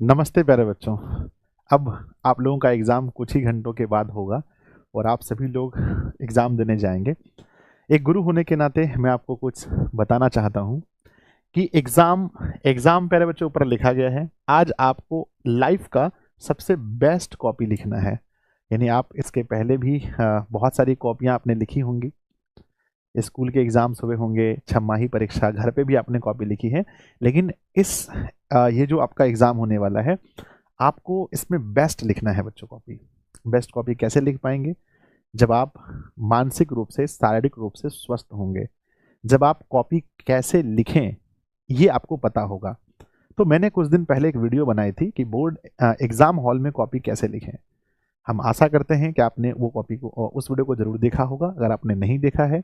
नमस्ते प्यारे बच्चों। अब आप लोगों का एग्ज़ाम कुछ ही घंटों के बाद होगा और आप सभी लोग एग्ज़ाम देने जाएंगे। एक गुरु होने के नाते मैं आपको कुछ बताना चाहता हूँ कि एग्ज़ाम एग्ज़ाम प्यारे बच्चों ऊपर लिखा गया है। आज आपको लाइफ का सबसे बेस्ट कॉपी लिखना है। यानी आप इसके पहले भी बहुत सारी कॉपियाँ आपने लिखी होंगी। स्कूल के एग्ज़ाम्स हुए होंगे, छमाही परीक्षा, घर पे भी आपने कॉपी लिखी है। लेकिन ये जो आपका एग्ज़ाम होने वाला है, आपको इसमें बेस्ट लिखना है बच्चों कॉपी। बेस्ट कॉपी कैसे लिख पाएंगे? जब आप मानसिक रूप से, शारीरिक रूप से स्वस्थ होंगे। जब आप कॉपी कैसे लिखें, ये आपको पता होगा। तो मैंने कुछ दिन पहले एक वीडियो बनाई थी कि बोर्ड एग्ज़ाम हॉल में कॉपी कैसे लिखें। हम आशा करते हैं कि आपने वो कॉपी को उस वीडियो को ज़रूर देखा होगा। अगर आपने नहीं देखा है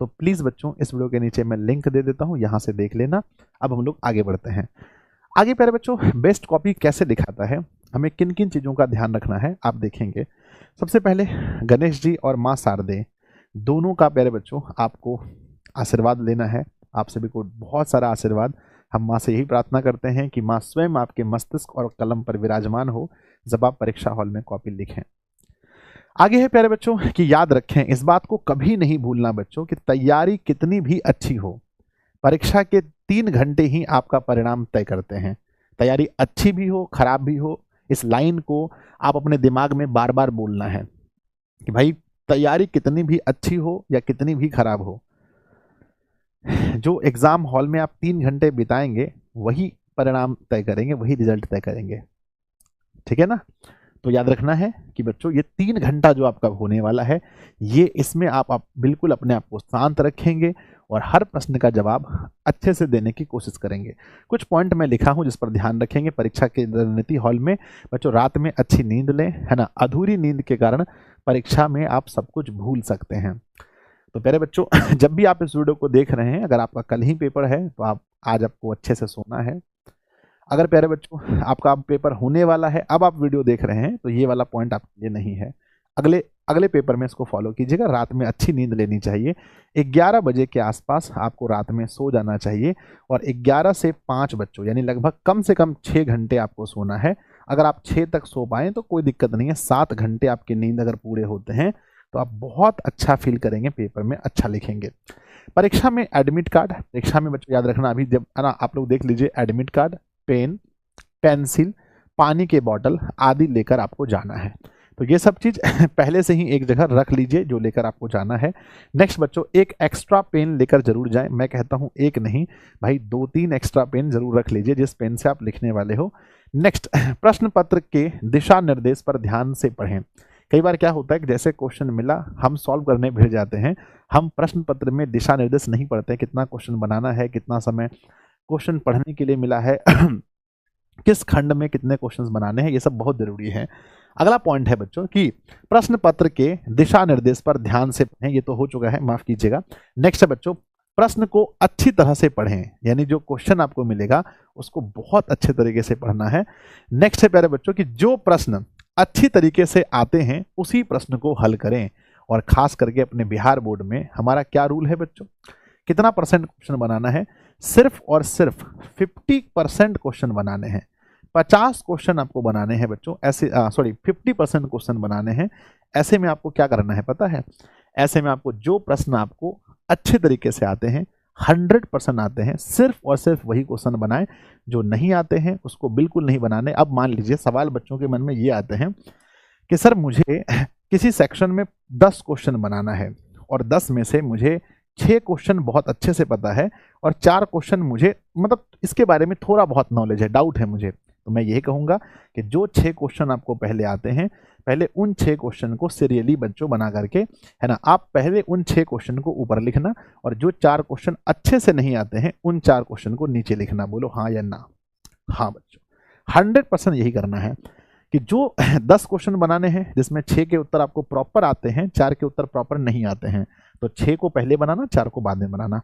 तो प्लीज़ बच्चों इस वीडियो के नीचे मैं लिंक दे देता हूँ, यहाँ से देख लेना। अब हम लोग आगे बढ़ते हैं। आगे प्यारे बच्चों, बेस्ट कॉपी कैसे दिखाता है, हमें किन किन चीज़ों का ध्यान रखना है आप देखेंगे। सबसे पहले गणेश जी और माँ शारदे दोनों का प्यारे बच्चों आपको आशीर्वाद लेना है। आप सभी को बहुत सारा आशीर्वाद। हम माँ से यही प्रार्थना करते हैं कि माँ स्वयं आपके मस्तिष्क और कलम पर विराजमान हो जब आप परीक्षा हॉल में कॉपी लिखें। आगे है प्यारे बच्चों कि याद रखें, इस बात को कभी नहीं भूलना बच्चों कि तैयारी कितनी भी अच्छी हो, परीक्षा के 3 घंटे ही आपका परिणाम तय करते हैं। तैयारी अच्छी भी हो, खराब भी हो, इस लाइन को आप अपने दिमाग में बार बार बोलना है कि भाई तैयारी कितनी भी अच्छी हो या कितनी भी खराब हो, जो एग्जाम हॉल में आप 3 घंटे बिताएंगे वही परिणाम तय करेंगे, वही रिजल्ट तय करेंगे। ठीक है ना? तो याद रखना है कि बच्चों ये 3 घंटा जो आपका होने वाला है, ये इसमें आप बिल्कुल अपने आप को शांत रखेंगे और हर प्रश्न का जवाब अच्छे से देने की कोशिश करेंगे। कुछ पॉइंट मैं लिखा हूं जिस पर ध्यान रखेंगे। परीक्षा के रणनीति हॉल में बच्चों रात में अच्छी नींद लें, है ना। अधूरी नींद के कारण परीक्षा में आप सब कुछ भूल सकते हैं। तो प्यारे बच्चों जब भी आप इस वीडियो को देख रहे हैं, अगर आपका कल ही पेपर है तो आप आज आपको अच्छे से सोना है। अगर प्यारे बच्चों आपका अब पेपर होने वाला है, अब आप वीडियो देख रहे हैं, तो ये वाला पॉइंट आपके लिए नहीं है। अगले अगले पेपर में इसको फॉलो कीजिएगा। रात में अच्छी नींद लेनी चाहिए। 11 बजे के आसपास आपको रात में सो जाना चाहिए और 11 से 5 बच्चों यानी लगभग कम से कम 6 घंटे आपको सोना है। अगर आप 6 तक सो पाएँ तो कोई दिक्कत नहीं है। 7 घंटे आपकी नींद अगर पूरे होते हैं तो आप बहुत अच्छा फील करेंगे, पेपर में अच्छा लिखेंगे। परीक्षा में एडमिट कार्ड, परीक्षा में बच्चों याद रखना, अभी जब है ना आप लोग देख लीजिए, एडमिट कार्ड, पेन, पेंसिल, पानी के बोतल आदि लेकर आपको जाना है। तो ये सब चीज़ पहले से ही एक जगह रख लीजिए जो लेकर आपको जाना है। नेक्स्ट बच्चों, एक एक्स्ट्रा पेन लेकर जरूर जाएं। मैं कहता हूं एक नहीं भाई, 2-3 एक्स्ट्रा पेन जरूर रख लीजिए जिस पेन से आप लिखने वाले हो। नेक्स्ट, प्रश्न पत्र के दिशा निर्देश पर ध्यान से पढ़ें। कई बार क्या होता है कि जैसे क्वेश्चन मिला हम सॉल्व करने भिड़ जाते हैं, हम प्रश्न पत्र में दिशा निर्देश नहीं पढ़ते, कितना क्वेश्चन बनाना है, कितना समय क्वेश्चन पढ़ने के लिए मिला है किस खंड में कितने क्वेश्चंस बनाने हैं, ये सब बहुत जरूरी है। अगला पॉइंट है बच्चों कि प्रश्न पत्र के दिशा निर्देश पर ध्यान से पढ़ें। ये तो हो चुका है, माफ कीजिएगा। नेक्स्ट है बच्चों, प्रश्न को अच्छी तरह से पढ़ें, यानी जो क्वेश्चन आपको मिलेगा उसको बहुत अच्छे तरीके से पढ़ना है। नेक्स्ट है प्यारे बच्चों कि जो प्रश्न अच्छी तरीके से आते हैं उसी प्रश्न को हल करें। और खास करके अपने बिहार बोर्ड में हमारा क्या रूल है बच्चों, कितना परसेंट क्वेश्चन बनाना है? सिर्फ और सिर्फ 50% क्वेश्चन बनाने हैं। 50 क्वेश्चन आपको बनाने हैं बच्चों, ऐसे 50% क्वेश्चन बनाने हैं। ऐसे में आपको क्या करना है पता है? ऐसे में आपको जो प्रश्न आपको अच्छे तरीके से आते हैं, 100% आते हैं, सिर्फ और सिर्फ वही क्वेश्चन बनाएं। जो नहीं आते हैं उसको बिल्कुल नहीं बनाने। अब मान लीजिए सवाल बच्चों के मन में ये आते हैं कि सर मुझे किसी सेक्शन में 10 क्वेश्चन बनाना है और 10 में से मुझे 6 क्वेश्चन बहुत अच्छे से पता है और 4 क्वेश्चन मुझे मतलब इसके बारे में थोड़ा बहुत नॉलेज है, डाउट है मुझे। तो मैं यही कहूँगा कि जो 6 क्वेश्चन आपको पहले आते हैं, पहले उन 6 क्वेश्चन को सीरियली बच्चों बना करके, है ना, आप पहले उन 6 क्वेश्चन को ऊपर लिखना और जो 4 क्वेश्चन अच्छे से नहीं आते हैं उन 4 क्वेश्चन को नीचे लिखना। बोलो हाँ या ना? हाँ बच्चों, 100% यही करना है कि जो 10 क्वेश्चन बनाने हैं जिसमें 6 के उत्तर आपको प्रॉपर आते हैं, 4 के उत्तर प्रॉपर नहीं आते हैं, तो 6 को पहले बनाना, 4 को बाद में बनाना।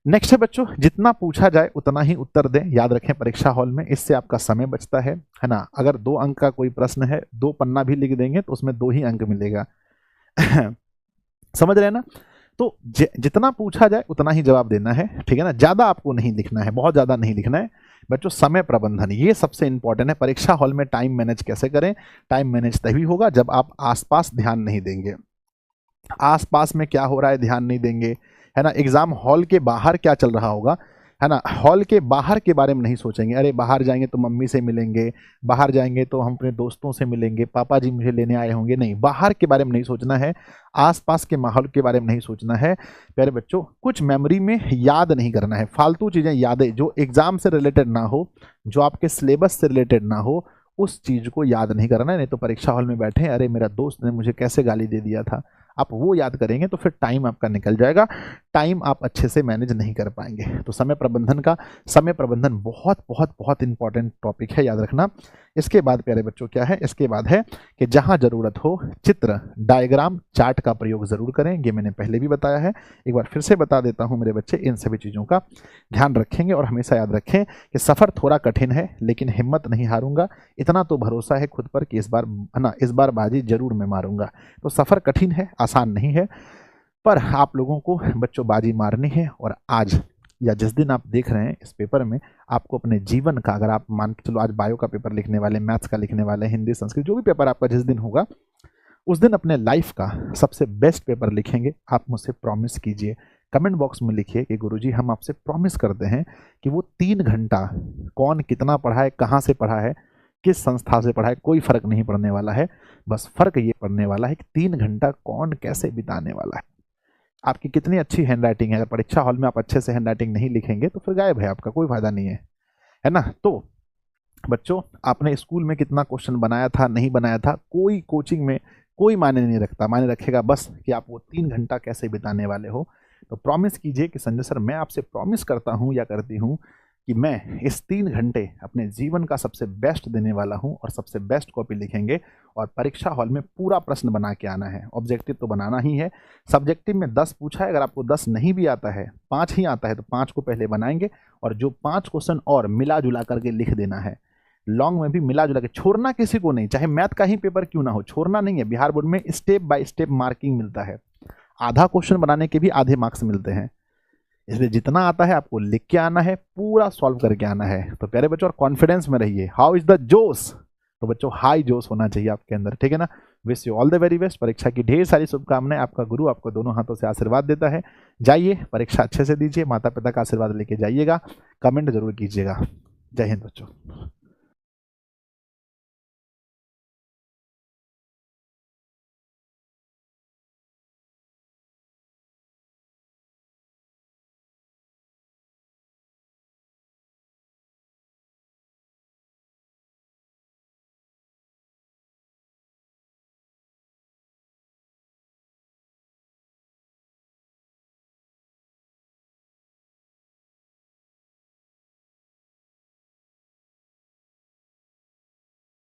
नेक्स्ट है बच्चों, जितना पूछा जाए उतना ही उत्तर दें। याद रखें परीक्षा हॉल में, इससे आपका समय बचता है ना। अगर 2 अंक का कोई प्रश्न है, 2 पन्ना भी लिख देंगे तो उसमें 2 ही अंक मिलेगा समझ रहे हैं ना? तो जितना पूछा जाए उतना ही जवाब देना है, ठीक है ना। ज़्यादा आपको नहीं लिखना है, बहुत ज़्यादा नहीं लिखना है। बच्चों समय प्रबंधन ये सबसे इंपॉर्टेंट है। परीक्षा हॉल में टाइम मैनेज कैसे करें? टाइम मैनेज तभी होगा जब आप आसपास ध्यान नहीं देंगे। आसपास में क्या हो रहा है ध्यान नहीं देंगे, है ना। एग्जाम हॉल के बाहर क्या चल रहा होगा, है ना, हॉल के बाहर के बारे में नहीं सोचेंगे। अरे बाहर जाएंगे तो मम्मी से मिलेंगे, बाहर जाएंगे तो हम अपने दोस्तों से मिलेंगे, पापा जी मुझे लेने आए होंगे, नहीं, बाहर के बारे में नहीं सोचना है, आसपास के माहौल के बारे में नहीं सोचना है। प्यारे बच्चों, कुछ मेमोरी में याद नहीं करना है, फालतू चीज़ें यादें जो एग्जाम से रिलेटेड ना हो, जो आपके सिलेबस से रिलेटेड ना हो, उस चीज़ को याद नहीं करना है। नहीं तो परीक्षा हॉल में बैठे, अरे मेरा दोस्त ने मुझे कैसे गाली दे दिया था, आप वो याद करेंगे तो फिर टाइम आपका निकल जाएगा, टाइम आप अच्छे से मैनेज नहीं कर पाएंगे। तो समय प्रबंधन बहुत बहुत बहुत इंपॉर्टेंट टॉपिक है, याद रखना। इसके बाद प्यारे बच्चों क्या है, इसके बाद है कि जहां जरूरत हो चित्र, डायग्राम, चार्ट का प्रयोग जरूर करें। ये मैंने पहले भी बताया है, एक बार फिर से बता देता हूं मेरे बच्चे, इन सभी चीज़ों का ध्यान रखेंगे। और हमेशा याद रखें कि सफ़र थोड़ा कठिन है लेकिन हिम्मत नहीं हारूंगा, इतना तो भरोसा है खुद पर कि इस बार, है ना, इस बार बाजी जरूर मैं मारूंगा। तो सफ़र कठिन है, आसान नहीं है, पर आप लोगों को बच्चों बाजी मारनी है। और आज या जिस दिन आप देख रहे हैं इस पेपर में, आपको अपने जीवन का, अगर आप मान के चलो आज बायो का पेपर लिखने वाले, मैथ्स का लिखने वाले, हिंदी संस्कृत, जो भी पेपर आपका जिस दिन होगा, उस दिन अपने लाइफ का सबसे बेस्ट पेपर लिखेंगे। आप मुझसे प्रॉमिस कीजिए, कमेंट बॉक्स में लिखिए कि गुरुजी हम आपसे प्रॉमिस करते हैं कि वो 3 घंटा कौन कितना पढ़ा है, कहाँ से पढ़ा है, किस संस्था से पढ़ा है, कोई फर्क नहीं पड़ने वाला है। बस फर्क ये पड़ने वाला है कि 3 घंटा कौन कैसे बिताने वाला है। आपकी कितनी अच्छी हैंड राइटिंग है, अगर परीक्षा हॉल में आप अच्छे से हैंड राइटिंग नहीं लिखेंगे तो फिर गायब है, आपका कोई फायदा नहीं है ना। तो बच्चों, आपने स्कूल में कितना क्वेश्चन बनाया था, नहीं बनाया था, कोई कोचिंग में कोई मायने नहीं रखता, मायने रखेगा बस कि आप वो 3 घंटा कैसे बिताने वाले हो। तो प्रॉमिस कीजिए कि संजय सर मैं आपसे प्रॉमिस करता हूँ या करती हूँ कि मैं इस 3 घंटे अपने जीवन का सबसे बेस्ट देने वाला हूँ और सबसे बेस्ट कॉपी लिखेंगे और परीक्षा हॉल में पूरा प्रश्न बना के आना है। ऑब्जेक्टिव तो बनाना ही है। सब्जेक्टिव में 10 पूछा है, अगर आपको 10 नहीं भी आता है, 5 ही आता है, तो 5 को पहले बनाएंगे और जो 5 क्वेश्चन और मिला जुला करके लिख देना है। लॉन्ग में भी मिला जुला के, छोड़ना किसी को नहीं, चाहे मैथ का ही पेपर क्यों ना हो, छोड़ना नहीं है। बिहार बोर्ड में स्टेप बाय स्टेप मार्किंग मिलता है, आधा क्वेश्चन बनाने के भी आधे मार्क्स मिलते हैं, इसलिए जितना आता है आपको लिख के आना है, पूरा सॉल्व करके आना है। तो प्यारे बच्चों, और कॉन्फिडेंस में रहिए। हाउ इज द जोश? तो बच्चों हाई जोश होना चाहिए आपके अंदर, ठीक है ना। Wish you all the very best, परीक्षा की ढेर सारी शुभकामनाएं। आपका गुरु आपको दोनों हाथों से आशीर्वाद देता है। जाइए परीक्षा अच्छे से दीजिए, माता पिता का आशीर्वाद लेके जाइएगा, कमेंट जरूर कीजिएगा। जय हिंद बच्चों।